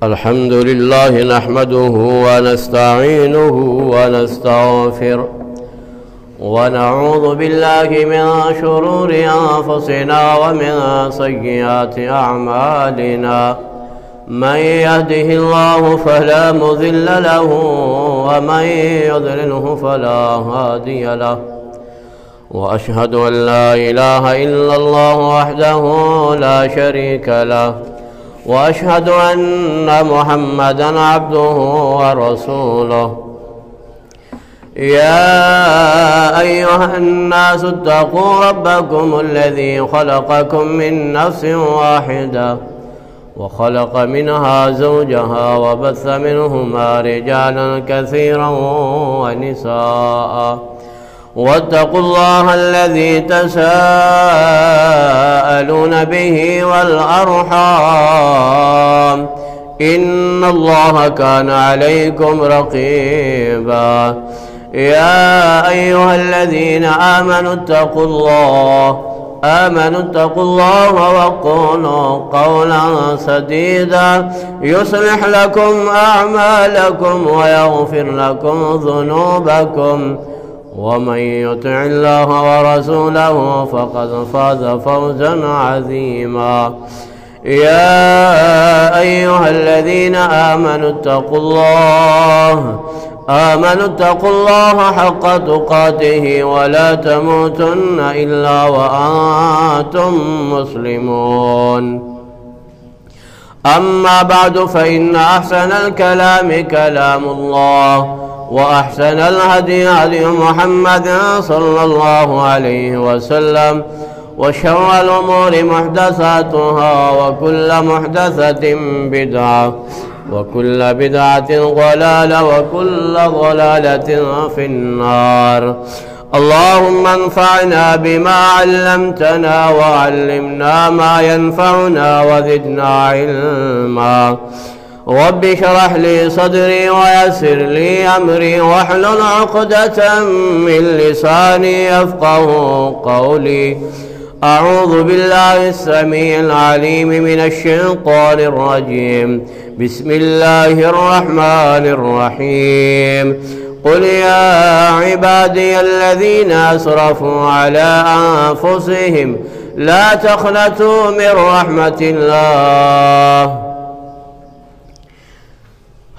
الحمد لله نحمده ونستعينه ونستغفره ونعوذ بالله من شرور أنفسنا ومن سيئات أعمالنا من يهده الله فلا مضل له ومن يضلله فلا هادي له وأشهد أن لا إله إلا الله وحده لا شريك له وأشهد أن محمدًا عبده ورسوله يا أيها الناس اتقوا ربكم الذي خلقكم من نفس واحدة وخلق منها زوجها وبث منهما رجالا كثيرا ونساء واتقوا الله الذي تساءلون به والأرحام إن الله كان عليكم رقيبا يا أيها الذين آمنوا اتقوا الله وقولوا قولا سديدا يصلح لكم أعمالكم ويغفر لكم ذنوبكم ومن يطع الله ورسوله فقد فاز فوزا عظيما يا أيها الذين آمنوا اتقوا الله حق تقاته ولا تموتن إلا وأنتم مسلمون أما بعد فإن أحسن الكلام كلام الله وأحسن الهدي هدي محمد صلى الله عليه وسلم وشر الأمور محدثاتها وكل محدثة بدعة وكل بدعة ضلالة وكل ضلالة في النار اللهم انفعنا بما علمتنا وعلمنا ما ينفعنا وزدنا علما رب اشرح لي صدري ويسر لي أمري واحلل عقدة من لساني يفقه قولي أعوذ بالله السميع العليم من الشيطان الرجيم بسم الله الرحمن الرحيم قل يا عبادي الذين أسرفوا على أنفسهم لا تقنطوا من رحمة الله।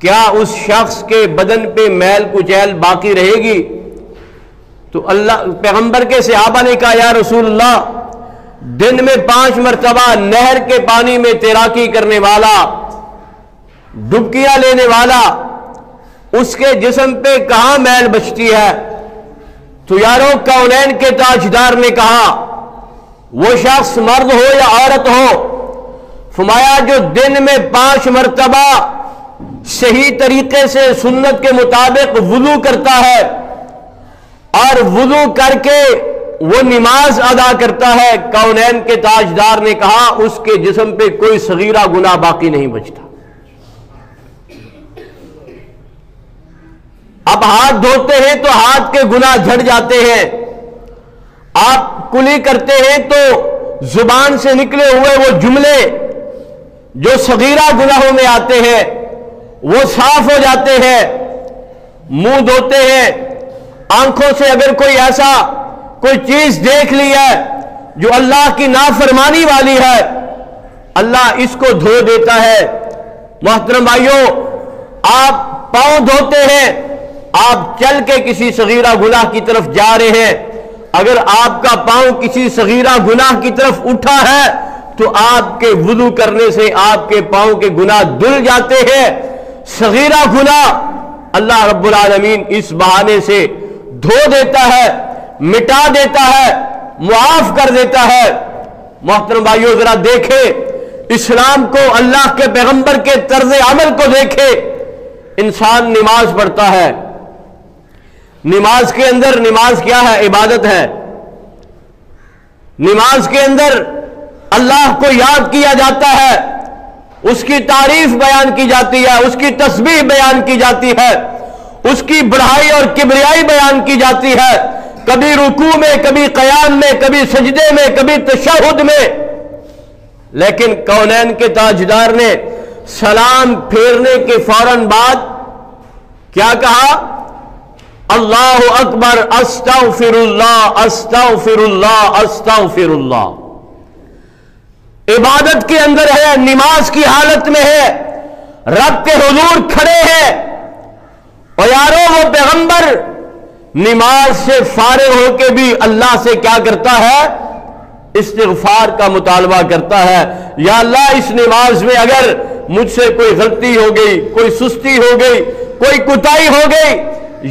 کیا اس شخص کے بدن پہ میل کچیل باقی رہے گی؟ تو اللہ پیغمبر کے صحابہ نے کہا یا رسول اللہ، دن میں 5 مرتبہ نہر کے پانی میں تیراکی کرنے والا، ڈبکیاں لینے والا، اس کے جسم پہ کہاں میل بچتی ہے؟ تو یارو کونین کے تاجدار نے کہا وہ شخص مرد ہو یا عورت ہو، فرمایا جو دن میں 5 مرتبہ صحیح طریقے سے سنت کے مطابق وضو کرتا ہے اور وضو کر کے وہ نماز ادا کرتا ہے، کونین کے تاجدار نے کہا اس کے جسم پہ کوئی صغیرہ گناہ باقی نہیں بچتا۔ اب ہاتھ دھوتے ہیں تو ہاتھ کے گناہ جھڑ جاتے ہیں، آپ کلی کرتے ہیں تو زبان سے نکلے ہوئے وہ جملے جو صغیرہ گناہوں میں آتے ہیں وہ صاف ہو جاتے ہیں، منہ دھوتے ہیں، آنکھوں سے اگر کوئی ایسا کوئی چیز دیکھ لی ہے جو اللہ کی نافرمانی والی ہے اللہ اس کو دھو دیتا ہے۔ محترم بھائیوں، آپ پاؤں دھوتے ہیں، آپ چل کے کسی صغیرہ گناہ کی طرف جا رہے ہیں، اگر آپ کا پاؤں کسی صغیرہ گناہ کی طرف اٹھا ہے تو آپ کے وضو کرنے سے آپ کے پاؤں کے گناہ دھل جاتے ہیں۔ صغیرہ گناہ اللہ رب العالمین اس بہانے سے دھو دیتا ہے، مٹا دیتا ہے، معاف کر دیتا ہے۔ محترم بھائیوں ذرا دیکھیں اسلام کو، اللہ کے پیغمبر کے طرز عمل کو دیکھیں۔ انسان نماز پڑھتا ہے، نماز کے اندر نماز کیا ہے؟ عبادت ہے۔ نماز کے اندر اللہ کو یاد کیا جاتا ہے، اس کی تعریف بیان کی جاتی ہے، اس کی تسبیح بیان کی جاتی ہے، اس کی بڑائی اور کبریائی بیان کی جاتی ہے، کبھی رکوع میں، کبھی قیام میں، کبھی سجدے میں، کبھی تشہد میں۔ لیکن کونین کے تاجدار نے سلام پھیرنے کے فوراً بعد کیا کہا؟ اللہ اکبر، استغفر اللہ، استغفر اللہ، استغفر اللہ۔ عبادت کے اندر ہے، نماز کی حالت میں ہے، رب کے حضور کھڑے ہیں، اور یارو وہ پیغمبر نماز سے فارغ ہو کے بھی اللہ سے کیا کرتا ہے؟ استغفار کا مطالبہ کرتا ہے۔ یا اللہ اس نماز میں اگر مجھ سے کوئی غلطی ہو گئی، کوئی سستی ہو گئی، کوئی کوتاہی ہو گئی،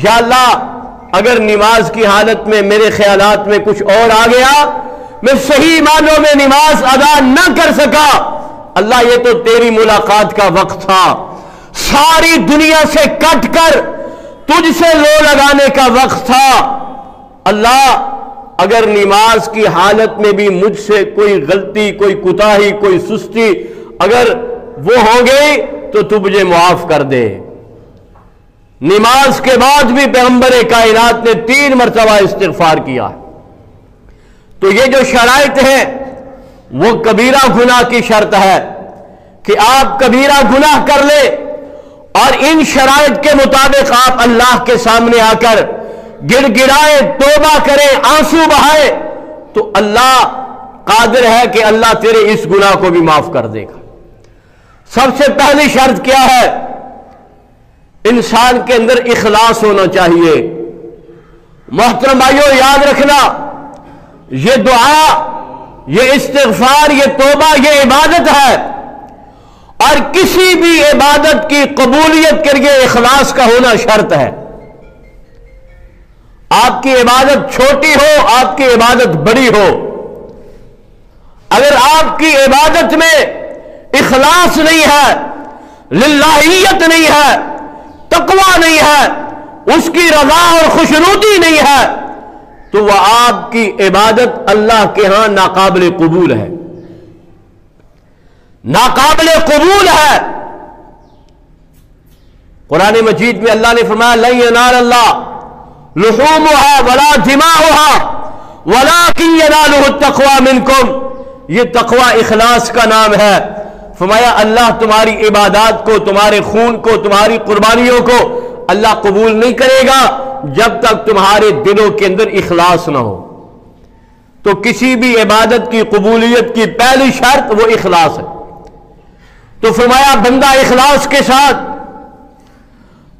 یا اللہ اگر نماز کی حالت میں میرے خیالات میں کچھ اور آ گیا، میں صحیح معنوں میں نماز ادا نہ کر سکا، اللہ یہ تو تیری ملاقات کا وقت تھا، ساری دنیا سے کٹ کر تجھ سے لو لگانے کا وقت تھا، اللہ اگر نماز کی حالت میں بھی مجھ سے کوئی غلطی، کوئی کوتاہی، کوئی سستی اگر وہ ہو گئی تو تو مجھے معاف کر دے۔ نماز کے بعد بھی پیغمبر کائنات نے 3 مرتبہ استغفار کیا۔ تو یہ جو شرائط ہیں وہ کبیرہ گناہ کی شرط ہے کہ آپ کبیرہ گناہ کر لیں اور ان شرائط کے مطابق آپ اللہ کے سامنے آ کر گڑ گڑائیں، توبہ کریں، آنسو بہائیں، تو اللہ قادر ہے کہ اللہ تیرے اس گناہ کو بھی معاف کر دے گا۔ سب سے پہلی شرط کیا ہے؟ انسان کے اندر اخلاص ہونا چاہیے۔ محترم بھائیوں یاد رکھنا، یہ دعا، یہ استغفار، یہ توبہ، یہ عبادت ہے، اور کسی بھی عبادت کی قبولیت کے لیے اخلاص کا ہونا شرط ہے۔ آپ کی عبادت چھوٹی ہو، آپ کی عبادت بڑی ہو، اگر آپ کی عبادت میں اخلاص نہیں ہے، للہیت نہیں ہے، تقوی نہیں ہے، اس کی رضا اور خوشنودی نہیں ہے، تو وہ آپ کی عبادت اللہ کے ہاں ناقابل قبول ہے، ناقابل قبول ہے۔ قرآن مجید میں اللہ نے فرمایا لن ینال اللہ لحومها ولا دماؤها ولکن ینالہ التقوی منکم، یہ تقوی اخلاص کا نام ہے۔ فرمایا اللہ تمہاری عبادات کو، تمہارے خون کو، تمہاری قربانیوں کو اللہ قبول نہیں کرے گا جب تک تمہارے دلوں کے اندر اخلاص نہ ہو۔ تو کسی بھی عبادت کی قبولیت کی پہلی شرط وہ اخلاص ہے۔ تو فرمایا بندہ اخلاص کے ساتھ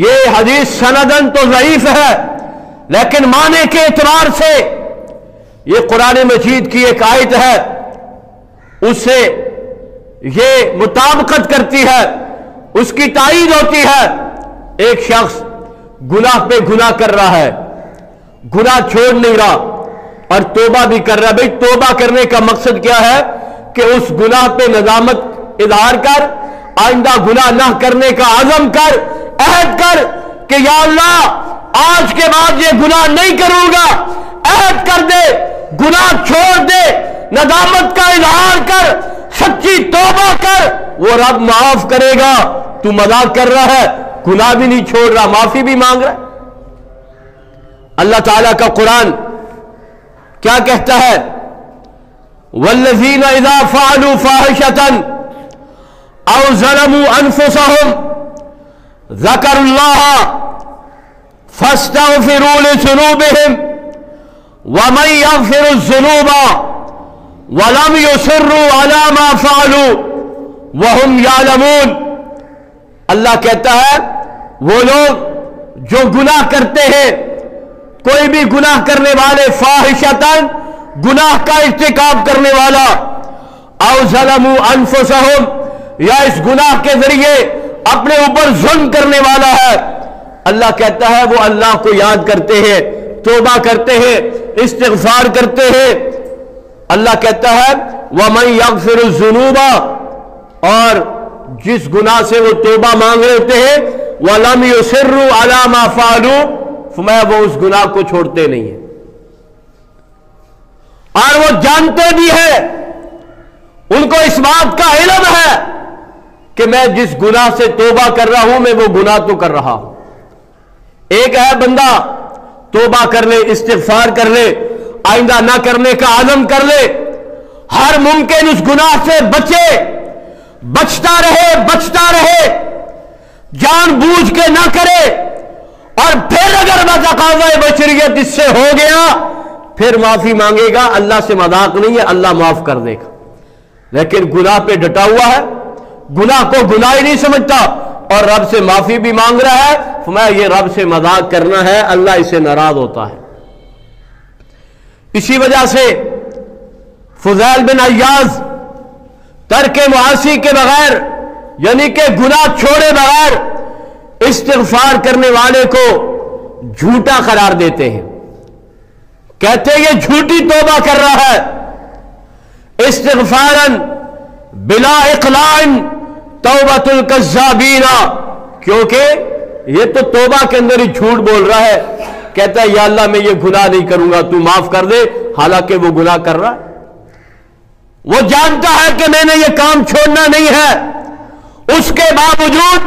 یہ حدیث سندن تو ضعیف ہے لیکن معنی کے اعتبار سے یہ قرآن مجید کی ایک آیت ہے، اس سے یہ مطابقت کرتی ہے، اس کی تائید ہوتی ہے۔ ایک شخص گناہ پہ گناہ کر رہا ہے، گناہ چھوڑ نہیں رہا اور توبہ بھی کر رہا ہے۔ بھئی توبہ کرنے کا مقصد کیا ہے کہ اس گناہ پہ ندامت اظہار کر، آئندہ گناہ نہ کرنے کا عزم کر، عہد کر کہ یا اللہ آج کے بعد یہ گناہ نہیں کروں گا، عہد کر دے، گناہ چھوڑ دے، ندامت کا اظہار کر، سچی توبہ کر، وہ رب معاف کرے گا۔ تو مذاق کر رہا ہے، گناہ بھی نہیں چھوڑ رہا، معافی بھی مانگ رہا ہے۔ اللہ تعالیٰ کا قرآن کیا کہتا ہے؟ وَالَّذِينَ إِذَا فَعَلُوا فَاحِشَةً أَوْ ظَلَمُوا أَنفُسَهُمْ ذَكَرُوا اللَّهَ فَاسْتَغْفِرُوا لِذُنُوبِهِمْ وَمَن يَغْفِرُ الذُّنُوبَ وَلَمْ يُصِرُّوا عَلَى مَا فَعَلُوا وَهُمْ يَعْلَمُونَ۔ اللہ کہتا ہے وہ لوگ جو گناہ کرتے ہیں، کوئی بھی گناہ کرنے والے، فاحشتاً گناہ کا ارتکاب کرنے والا، او ظلموا انفسہم یا اس گناہ کے ذریعے اپنے اوپر ظلم کرنے والا ہے، اللہ کہتا ہے وہ اللہ کو یاد کرتے ہیں، توبہ کرتے ہیں، استغفار کرتے ہیں۔ اللہ کہتا ہے وَمَن يَغْفِرُ الذُّنُوبَ، اور جس گناہ سے وہ توبہ مانگ رہے ہوتے ہیں، وَلَمْ يُصِرُّوا عَلَى مَا فَعَلُوا، فرمایا وہ اس گناہ کو چھوڑتے نہیں ہیں، اور وہ جانتے بھی ہیں، ان کو اس بات کا علم ہے کہ میں جس گناہ سے توبہ کر رہا ہوں میں وہ گناہ تو کر رہا ہوں۔ ایک ہے بندہ توبہ کر لے، استغفار کر لے، آئندہ نہ کرنے کا عزم کر لے، ہر ممکن اس گناہ سے بچے، بچتا رہے، جان بوجھ کے نہ کرے، اور پھر اگر بتقاضۂ بشریت اس سے ہو گیا پھر معافی مانگے گا، اللہ سے مذاق نہیں ہے، اللہ معاف کر دے گا۔ لیکن گناہ پہ ڈٹا ہوا ہے، گناہ کو گناہ ہی نہیں سمجھتا اور رب سے معافی بھی مانگ رہا ہے، فرمایا یہ رب سے مذاق کرنا ہے، اللہ اسے ناراض ہوتا ہے۔ اسی وجہ سے فضیل بن عیاض ترک معاصی کے بغیر، یعنی کہ گناہ چھوڑے بغیر استغفار کرنے والے کو جھوٹا قرار دیتے ہیں، کہتے ہیں یہ جھوٹی توبہ کر رہا ہے، استغفاراً بلا اقلاع توبۃ الکذابین، کیونکہ یہ تو توبہ کے اندر ہی جھوٹ بول رہا ہے، کہتا ہے یا اللہ میں یہ گناہ نہیں کروں گا، تو معاف کر دے، حالانکہ وہ گناہ کر رہا ہے۔ وہ جانتا ہے کہ میں نے یہ کام چھوڑنا نہیں ہے، اس کے باوجود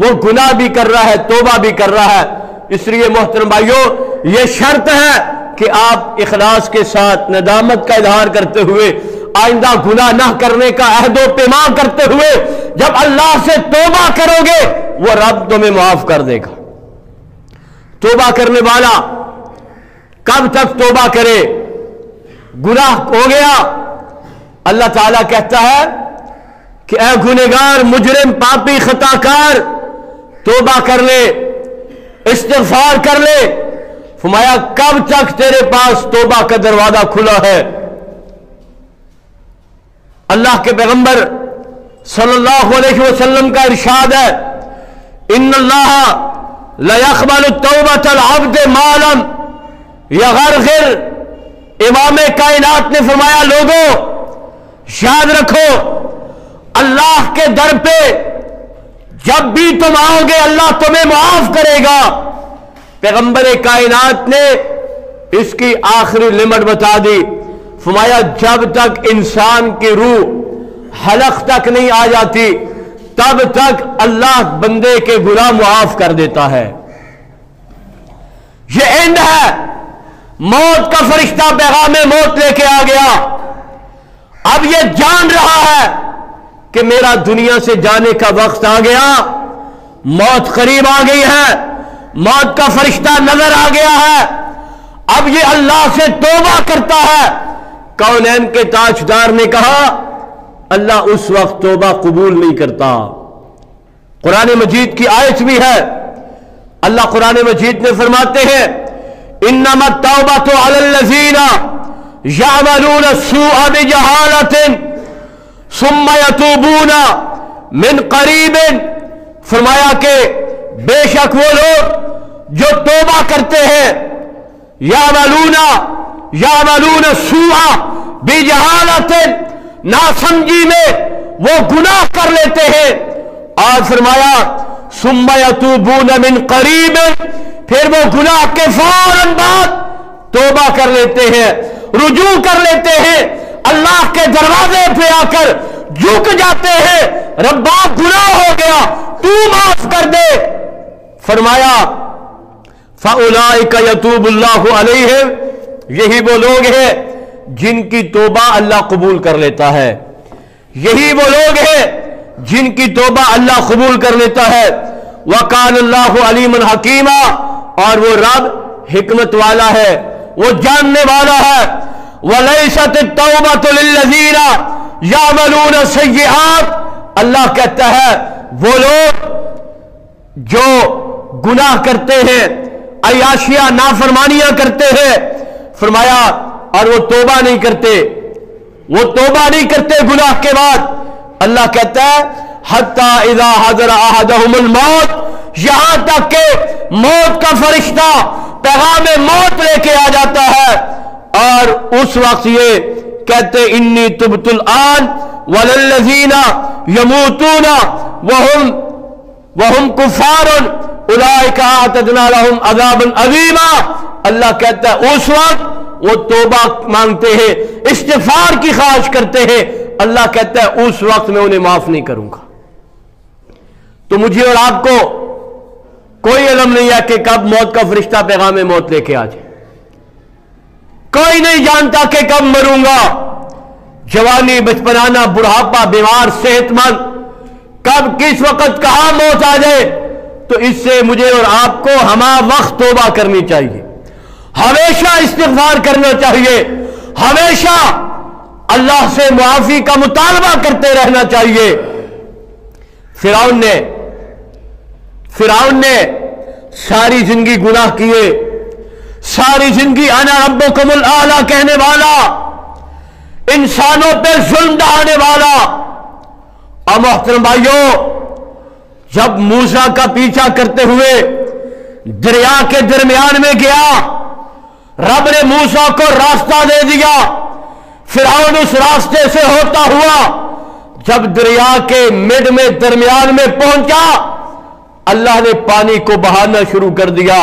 وہ گناہ بھی کر رہا ہے، توبہ بھی کر رہا ہے۔ اس لیے محترم بھائیو، یہ شرط ہے کہ آپ اخلاص کے ساتھ ندامت کا اظہار کرتے ہوئے، آئندہ گناہ نہ کرنے کا عہد و پیمان کرتے ہوئے جب اللہ سے توبہ کرو گے وہ رب تمہیں معاف کر دے گا۔ توبہ کرنے والا کب تک توبہ کرے؟ گناہ ہو گیا، اللہ تعالیٰ کہتا ہے کہ اے گنہگار، مجرم، پاپی، خطا کار، توبہ کر لے، استغفار کر لے۔ فرمایا کب تک تیرے پاس توبہ کا دروازہ کھلا ہے؟ اللہ کے پیغمبر صلی اللہ علیہ وسلم کا ارشاد ہے، ان اللہ لیقبل توبۃ العبد ما لم یغرغر۔ امام کائنات نے فرمایا لوگوں یاد رکھو، اللہ کے در پہ جب بھی تم آؤ گے اللہ تمہیں معاف کرے گا۔ پیغمبر کائنات نے اس کی آخری لمٹ بتا دی، فرمایا جب تک انسان کی روح حلق تک نہیں آ جاتی تب تک اللہ بندے کے گناہ معاف کر دیتا ہے۔ یہ اینڈ ہے، موت کا فرشتہ پیغام موت لے کے آ گیا، اب یہ جان رہا ہے کہ میرا دنیا سے جانے کا وقت آ گیا، موت قریب آ گئی ہے، موت کا فرشتہ نظر آ گیا ہے، اب یہ اللہ سے توبہ کرتا ہے۔ کونین کے تاجدار نے کہا اللہ اس وقت توبہ قبول نہیں کرتا۔ قرآن مجید کی آیت بھی ہے اللہ قرآن مجید میں فرماتے ہیں انما التوبۃ علی الذین یعملون السوء بجہالۃ ثم یتوبون من قریب، فرمایا کہ بے شک وہ لوگ جو توبہ کرتے ہیں یعملون السوء بجہالۃ، ناسمجھی میں وہ گناہ کر لیتے ہیں، اور فرمایا ثم یتوبون من قریب، پھر وہ گناہ کے فوراً بعد توبہ کر لیتے ہیں، رجوع کر لیتے ہیں، اللہ کے دروازے پہ آ کر جھک جاتے ہیں، ربا گناہ ہو گیا تو معاف کر دے، فرمایا فَأُولَئِكَ يَتُوبُ اللَّهُ عَلَيْهِمْ، یہی وہ لوگ ہیں جن کی توبہ اللہ قبول کر لیتا ہے، یہی وہ لوگ ہیں جن کی توبہ اللہ قبول کر لیتا ہے، وَقَالَ اللَّهُ عَلِيمٌ حَكِيمًا، اور وہ رب حکمت والا ہے، وہ جاننے والا ہے، وَلَيْسَتِ التَّوْبَةُ لِلَّذِينَ يَعْمَلُونَ السَّيِّئَاتِ، اللہ کہتا ہے وہ لوگ جو گناہ کرتے ہیں، عیاشیاں نافرمانیاں کرتے ہیں، فرمایا اور وہ توبہ نہیں کرتے، وہ توبہ نہیں کرتے گناہ کے بعد، اللہ کہتا ہے حتی اذا حضر احدہم الموت، یہاں تک کہ موت کا فرشتہ پیغام موت لے کے آ جاتا ہے، اور اس وقت یہ کہتے انی تبت الآن وللذین یموتون وہم کفار اولئک اعتدنا لہم عذابا عظیما، اللہ کہتا ہے اس وقت وہ توبہ مانگتے ہیں، استغفار کی خواہش کرتے ہیں، اللہ کہتا ہے اس وقت میں انہیں معاف نہیں کروں گا۔ تو مجھے اور آپ کو کوئی علم نہیں ہے کہ کب موت کا فرشتہ پیغام موت لے کے آ جائے، کوئی نہیں جانتا کہ کب مروں گا، جوانی، بچپنانا، بڑھاپا، بیمار، صحت مند، کب کس وقت کہاں موت آ جائے، تو اس سے مجھے اور آپ کو ہمہ وقت توبہ کرنی چاہیے، ہمیشہ استغفار کرنا چاہیے، ہمیشہ اللہ سے معافی کا مطالبہ کرتے رہنا چاہیے۔ فرعون نے ساری زندگی گناہ کیے، ساری زندگی انا ربکم الاعلی کہنے والا، انسانوں پہ ظلم ڈھانے والا، اور محترم بھائیوں جب موسیٰ کا پیچھا کرتے ہوئے دریا کے درمیان میں گیا، رب نے موسیٰ کو راستہ دے دیا، فرعون اس راستے سے ہوتا ہوا جب دریا کے مڈ میں درمیان میں پہنچا، اللہ نے پانی کو بہانا شروع کر دیا،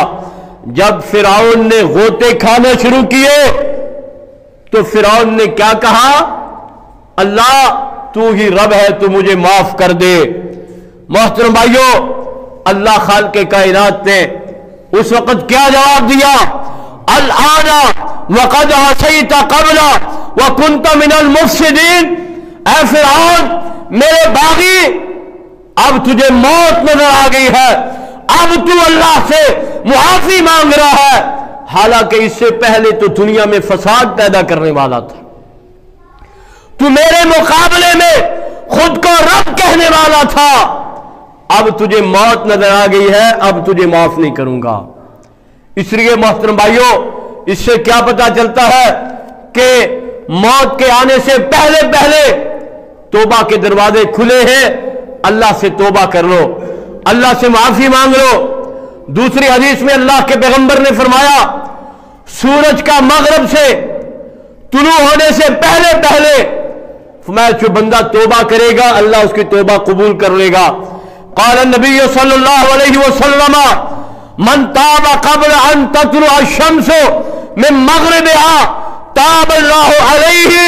جب فرعون نے غوطے کھانا شروع کیے تو فرعون نے کیا کہا، اللہ تو ہی رب ہے، تو مجھے معاف کر دے۔ محترم بھائیو، اللہ خالق کائنات نے اس وقت کیا جواب دیا، الآن وقد عصیت قبل وکنت من المفسدین، اے فرعون میرے باغی، اب تجھے موت نظر آ گئی ہے، اب تو اللہ سے معافی مانگ رہا ہے، حالانکہ اس سے پہلے تو دنیا میں فساد پیدا کرنے والا تھا، تو میرے مقابلے میں خود کو رب کہنے والا تھا، اب تجھے موت نظر آ گئی ہے، اب تجھے معاف نہیں کروں گا۔ اس لیے محترم بھائیوں اس سے کیا پتا چلتا ہے کہ موت کے آنے سے پہلے پہلے توبہ کے دروازے کھلے ہیں، اللہ سے توبہ کر لو، اللہ سے معافی مانگ لو۔ دوسری حدیث میں اللہ کے پیغمبر نے فرمایا سورج کا مغرب سے طلوع ہونے سے پہلے پہلے فرمایا جو بندہ توبہ کرے گا اللہ اس کی توبہ قبول کر لے گا۔ قال النبی صلی اللہ علیہ وسلم من تاب قبل ان تطلع الشمس من مغربها تاب اللہ علیہ،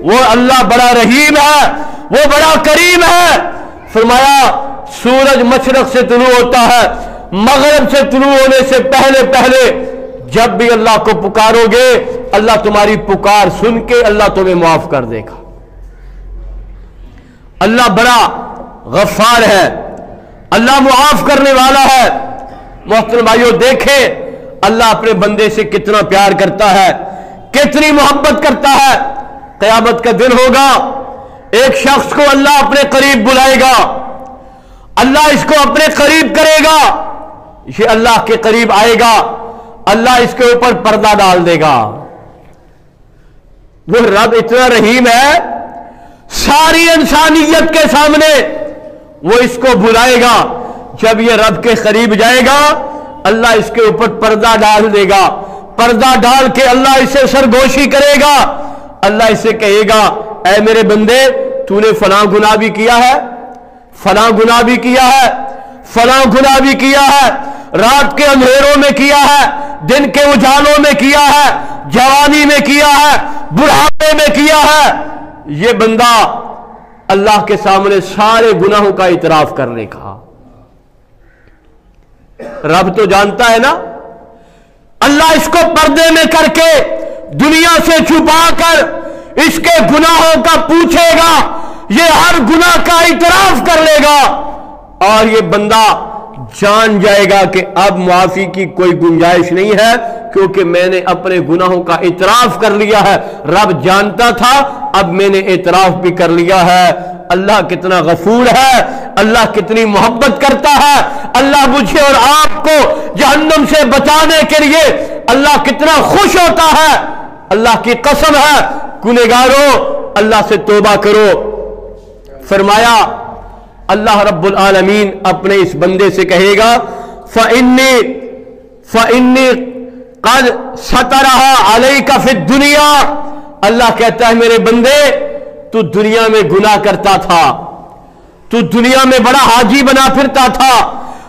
وہ اللہ بڑا رحیم ہے، وہ بڑا کریم ہے، فرمایا سورج مشرق سے طلوع ہوتا ہے، مغرب سے طلوع ہونے سے پہلے پہلے جب بھی اللہ کو پکارو گے اللہ تمہاری پکار سن کے اللہ تمہیں معاف کر دے گا۔ اللہ بڑا غفار ہے، اللہ معاف کرنے والا ہے۔ محترم بھائیو دیکھیں اللہ اپنے بندے سے کتنا پیار کرتا ہے، کتنی محبت کرتا ہے۔ قیامت کا دن ہوگا، ایک شخص کو اللہ اپنے قریب بلائے گا، اللہ اس کو اپنے قریب کرے گا، یہ اللہ کے قریب آئے گا، اللہ اس کے اوپر پردہ ڈال دے گا۔ وہ رب اتنا رحیم ہے، ساری انسانیت کے سامنے وہ اس کو بلائے گا۔ جب یہ رب کے قریب جائے گا اللہ اس کے اوپر پردہ ڈال دے گا، پردہ ڈال کے اللہ اسے سرگوشی کرے گا۔ اللہ اسے کہے گا اے میرے بندے تو نے فلاں گناہ بھی کیا ہے، فلاں گناہ بھی کیا ہے، فلاں گناہ بھی کیا ہے، رات کے اندھیروں میں کیا ہے، دن کے اجالوں میں کیا ہے، جوانی میں کیا ہے، بڑھاپے میں کیا ہے۔ یہ بندہ اللہ کے سامنے سارے گناہوں کا اعتراف کرنے کا، رب تو جانتا ہے نا۔ اللہ اس کو پردے میں کر کے دنیا سے چھپا کر اس کے گناہوں کا پوچھے گا، یہ ہر گناہ کا اعتراف کر لے گا، اور یہ بندہ جان جائے گا کہ اب معافی کی کوئی گنجائش نہیں ہے، کیونکہ میں نے اپنے گناہوں کا اعتراف کر لیا ہے۔ رب جانتا تھا، اب میں نے اعتراف بھی کر لیا ہے۔ اللہ کتنا غفور ہے، اللہ کتنی محبت کرتا ہے، اللہ مجھے اور آپ کو جہنم سے بچانے کے لیے اللہ کتنا خوش ہوتا ہے۔ اللہ کی قسم ہے گنہگاروں اللہ سے توبہ کرو۔ فرمایا اللہ رب العالمین اپنے اس بندے سے کہے گا فَإِنِّي قَدْ سَتَرَهَا عَلَيْكَ فِي الدُّنْيَا، اللہ کہتا ہے میرے بندے تو دنیا میں گناہ کرتا تھا، تو دنیا میں بڑا حاجی بنا پھرتا تھا،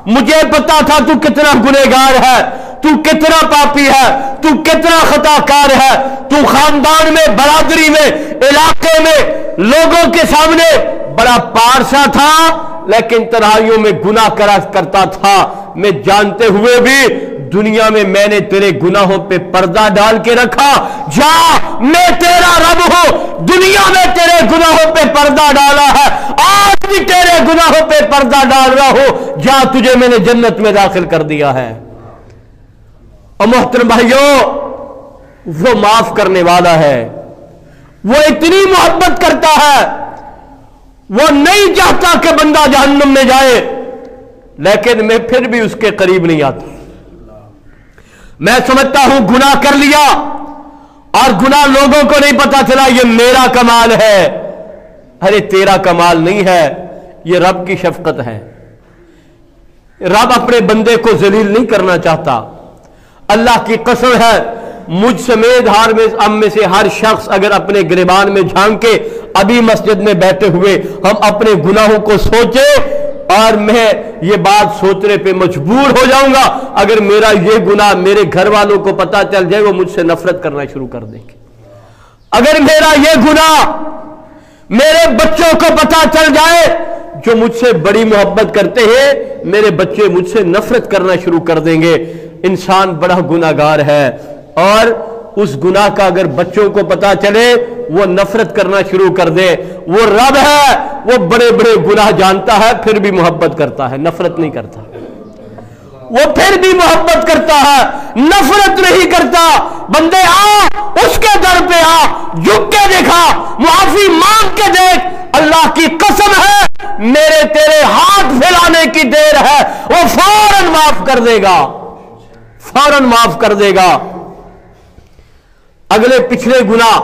مجھے پتا تھا تو کتنا گنہگار ہے، تو کتنا پاپی ہے، تو کتنا خطا کار ہے، تو خاندان میں، برادری میں، علاقے میں، لوگوں کے سامنے بڑا پارسا تھا، لیکن تنہائیوں میں گناہ کرتا تھا۔ میں جانتے ہوئے بھی دنیا میں میں نے تیرے گناہوں پہ پردہ ڈال کے رکھا، جا میں تیرا رب ہوں، دنیا میں تیرے گناہوں پہ پردہ ڈالا ہے، آج بھی تیرے گناہوں پہ پردہ ڈال رہا ہوں، جا تجھے میں نے جنت میں داخل کر دیا ہے۔ اور محترم بھائیوں وہ معاف کرنے والا ہے، وہ اتنی محبت کرتا ہے، وہ نہیں چاہتا کہ بندہ جہنم میں جائے، لیکن میں پھر بھی اس کے قریب نہیں آتا۔ میں سمجھتا ہوں گناہ کر لیا اور گناہ لوگوں کو نہیں پتا چلا یہ میرا کمال ہے، ارے تیرا کمال نہیں ہے، یہ رب کی شفقت ہے۔ رب اپنے بندے کو ذلیل نہیں کرنا چاہتا۔ اللہ کی قسم ہے مجھ سمیت ہم میں سے ہر شخص اگر اپنے گریبان میں جھانک کے ابھی مسجد میں بیٹھے ہوئے ہم اپنے گناہوں کو سوچے، اور میں یہ بات سوچنے پہ مجبور ہو جاؤں گا اگر میرا یہ گناہ میرے گھر والوں کو پتا چل جائے وہ مجھ سے نفرت کرنا شروع کر دیں گے۔ اگر میرا یہ گناہ میرے بچوں کو پتا چل جائے، جو مجھ سے بڑی محبت کرتے ہیں میرے بچے مجھ سے نفرت کرنا شروع کر دیں گے۔ انسان بڑا گناہگار ہے، اور اس گناہ کا اگر بچوں کو پتا چلے وہ نفرت کرنا شروع کر دے۔ وہ رب ہے، وہ بڑے بڑے گناہ جانتا ہے پھر بھی محبت کرتا ہے، نفرت نہیں کرتا۔ وہ پھر بھی محبت کرتا ہے، نفرت نہیں کرتا۔ بندے آ اس کے در پہ آ، جھک کے دیکھا، معافی مانگ کے دیکھ، اللہ کی قسم ہے میرے تیرے ہاتھ پھیلانے کی دیر ہے، وہ فوراً معاف کر دے گا، فوراً معاف کر دے گا۔ اگلے پچھلے گناہ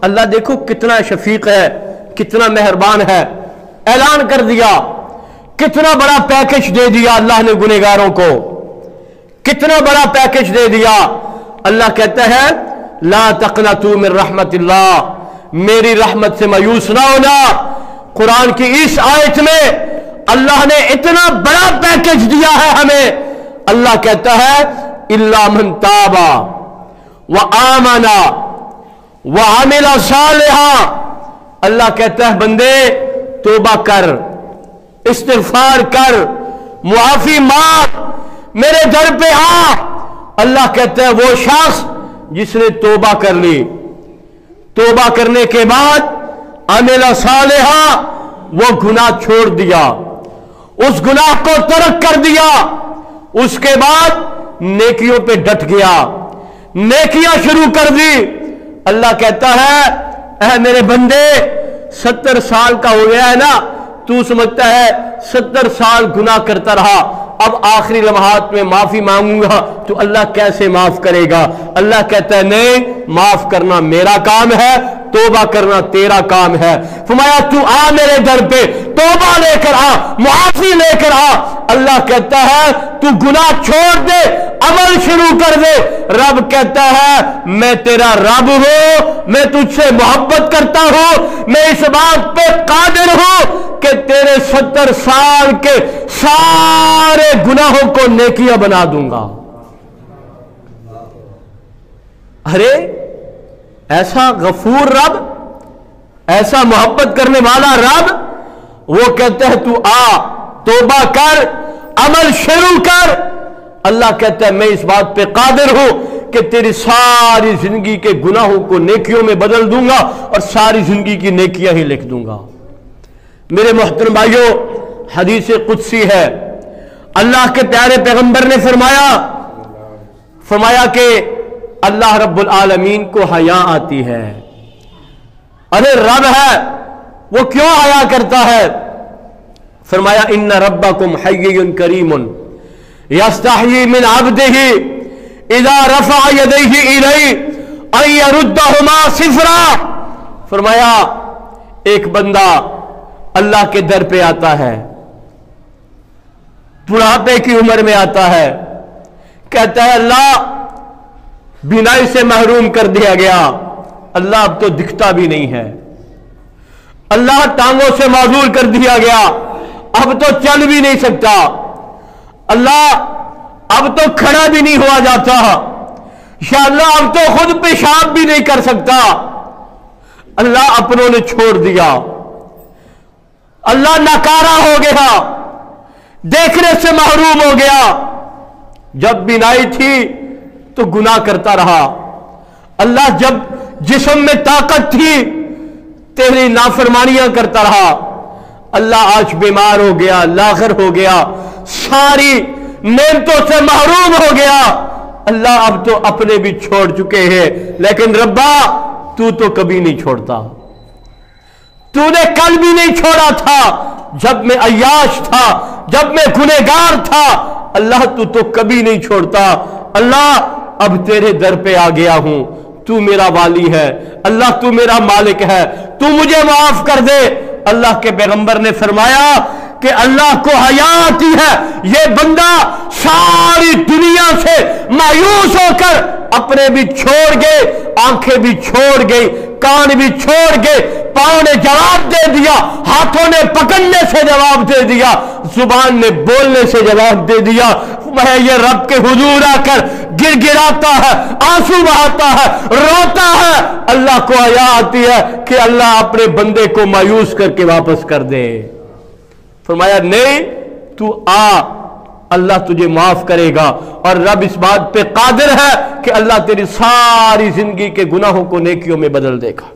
اللہ دیکھو کتنا شفیق ہے، کتنا مہربان ہے، اعلان کر دیا، کتنا بڑا پیکج دے دیا اللہ نے گنہگاروں کو، کتنا بڑا پیکج دے دیا۔ اللہ کہتا ہے لا تقنطوا من رحمت اللہ، میری رحمت سے مایوس نہ ہونا۔ قرآن کی اس آیت میں اللہ نے اتنا بڑا پیکج دیا ہے ہمیں۔ اللہ کہتا ہے الا من تاب وآمن وعمل صالحا، اللہ کہتا ہے بندے توبہ کر، استغفار کر، معافی مانگ، میرے در پہ آ۔ اللہ کہتا ہے وہ شخص جس نے توبہ کر لی، توبہ کرنے کے بعد عمل صالحا، وہ گناہ چھوڑ دیا، اس گناہ کو ترک کر دیا، اس کے بعد نیکیوں پہ ڈٹ گیا، نیکیاں شروع کر دی۔ اللہ کہتا ہے اے میرے بندے 70 سال کا ہو گیا ہے نا، تو سمجھتا ہے 70 سال گناہ کرتا رہا، اب آخری لمحات میں معافی مانگوں گا تو اللہ کیسے معاف کرے گا؟ اللہ کہتا ہے نہیں، معاف کرنا میرا کام ہے، توبہ کرنا تیرا کام ہے۔ فرمایا تو آ میرے در پہ، توبہ لے کر آ، معافی لے کر آ۔ اللہ کہتا ہے تو گناہ چھوڑ دے، عمل شروع کر دے۔ رب کہتا ہے میں تیرا رب ہوں، میں تجھ سے محبت کرتا ہوں، میں اس بات پہ قادر ہوں کہ تیرے 70 سال کے سارے گناہوں کو نیکیاں بنا دوں گا۔ ارے ایسا غفور رب، ایسا محبت کرنے والا رب، وہ کہتا ہے تو آ، توبہ کر، عمل شروع کر۔ اللہ کہتا ہے میں اس بات پہ قادر ہوں کہ تیری ساری زندگی کے گناہوں کو نیکیوں میں بدل دوں گا اور ساری زندگی کی نیکیاں ہی لکھ دوں گا۔ میرے محترم بھائیوں، حدیث قدسی ہے، اللہ کے پیارے پیغمبر نے فرمایا کہ اللہ رب العالمین کو حیا آتی ہے۔ ارے رب ہے، وہ کیوں حیا کرتا ہے؟ فرمایا ان ربکم حی کریم یستحیی من عبدہ اذا رفع یدیہ الیہ ان یردہما صفرا۔ فرمایا ایک بندہ اللہ کے در پہ آتا ہے، بڑھاپے کی عمر میں آتا ہے، کہتا ہے اللہ بینائی سے محروم کر دیا گیا، اللہ اب تو دکھتا بھی نہیں ہے، اللہ ٹانگوں سے معذور کر دیا گیا، اب تو چل بھی نہیں سکتا، اللہ اب تو کھڑا بھی نہیں ہوا جاتا، یا اللہ اب تو خود پیشاب بھی نہیں کر سکتا، اللہ اپنوں نے چھوڑ دیا، اللہ ناکارہ ہو گیا، دیکھنے سے محروم ہو گیا۔ جب بینائی تھی تو گناہ کرتا رہا، اللہ جب جسم میں طاقت تھی تیری نافرمانیاں کرتا رہا، اللہ آج بیمار ہو گیا، لاغر ہو گیا، ساری نعمتوں سے محروم ہو گیا، اللہ اب تو اپنے بھی چھوڑ چکے ہیں، لیکن ربا تو کبھی نہیں چھوڑتا، تو نے کل بھی نہیں چھوڑا تھا جب میں عیاش تھا، جب میں گنہگار تھا، اللہ تو کبھی نہیں چھوڑتا۔ اللہ اب تیرے در پہ آ گیا ہوں، تو میرا والی ہے، اللہ تو میرا مالک ہے، تو مجھے معاف کر دے۔ اللہ کے پیغمبر نے فرمایا کہ اللہ کو حیا آتی ہے، یہ بندہ ساری دنیا سے مایوس ہو کر اپنے بھی چھوڑ گئے، آنکھیں بھی چھوڑ گئی، کان بھی چھوڑ گئے، پاؤں نے جواب دے دیا، ہاتھوں نے پکڑنے سے جواب دے دیا، زبان نے بولنے سے جواب دے دیا، وہ یہ رب کے حضور آ کر گر گراتا ہے، آنسو بہاتا ہے، روتا ہے۔ اللہ کو حیا آتی ہے کہ اللہ اپنے بندے کو مایوس کر کے واپس کر دے۔ فرمایا نہیں، تو آ، اللہ تجھے معاف کرے گا، اور رب اس بات پہ قادر ہے کہ اللہ تیری ساری زندگی کے گناہوں کو نیکیوں میں بدل دے گا۔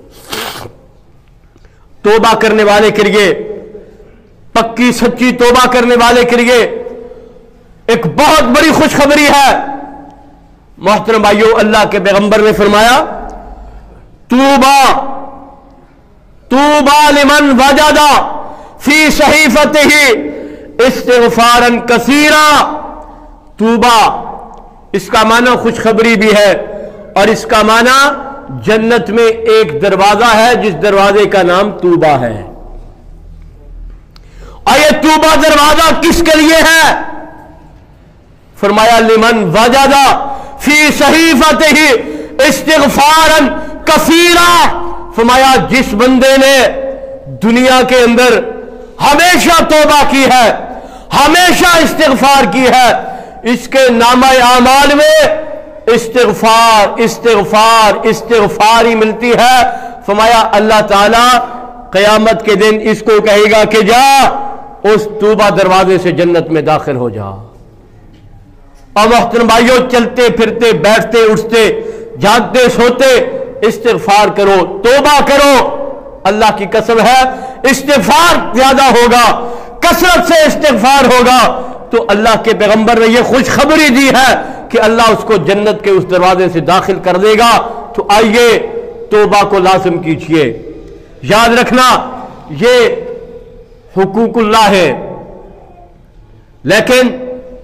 توبہ کرنے والے کے لیے، پکی سچی توبہ کرنے والے کے لیے ایک بہت بڑی خوشخبری ہے۔ محترم بھائیو، اللہ کے پیغمبر نے فرمایا توبہ لمن وجد فی صحیفتہ استغفارا کثیرا۔ توبہ اس کا معنی خوشخبری بھی ہے، اور اس کا معنی جنت میں ایک دروازہ ہے جس دروازے کا نام توبہ ہے۔ اور یہ توبہ دروازہ کس کے لیے ہے؟ فرمایا لمن وجد فی صحیفتہ استغفارا کثیرا۔ فرمایا جس بندے نے دنیا کے اندر ہمیشہ توبہ کی ہے، ہمیشہ استغفار کی ہے، اس کے نامہ اعمال میں استغفار استغفار استغفار ہی ملتی ہے۔ فرمایا اللہ تعالی قیامت کے دن اس کو کہے گا کہ جا اس توبہ دروازے سے جنت میں داخل ہو جا۔ اور محترم بھائیوں، چلتے پھرتے، بیٹھتے اٹھتے، جاگتے سوتے استغفار کرو، توبہ کرو۔ اللہ کی قسم ہے استغفار زیادہ ہوگا، کثرت سے استغفار ہوگا تو اللہ کے پیغمبر نے یہ خوشخبری دی ہے کہ اللہ اس کو جنت کے اس دروازے سے داخل کر دے گا۔ تو آئیے توبہ کو لازم کیجئے۔ یاد رکھنا یہ حقوق اللہ ہے، لیکن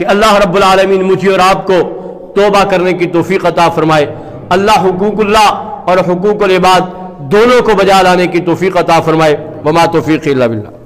کہ اللہ رب العالمین مجھے اور آپ کو توبہ کرنے کی توفیق عطا فرمائے۔ اللہ حقوق اللہ اور حقوق العباد دونوں کو بجا لانے کی توفیق عطا فرمائے۔ وما توفیق الا باللہ۔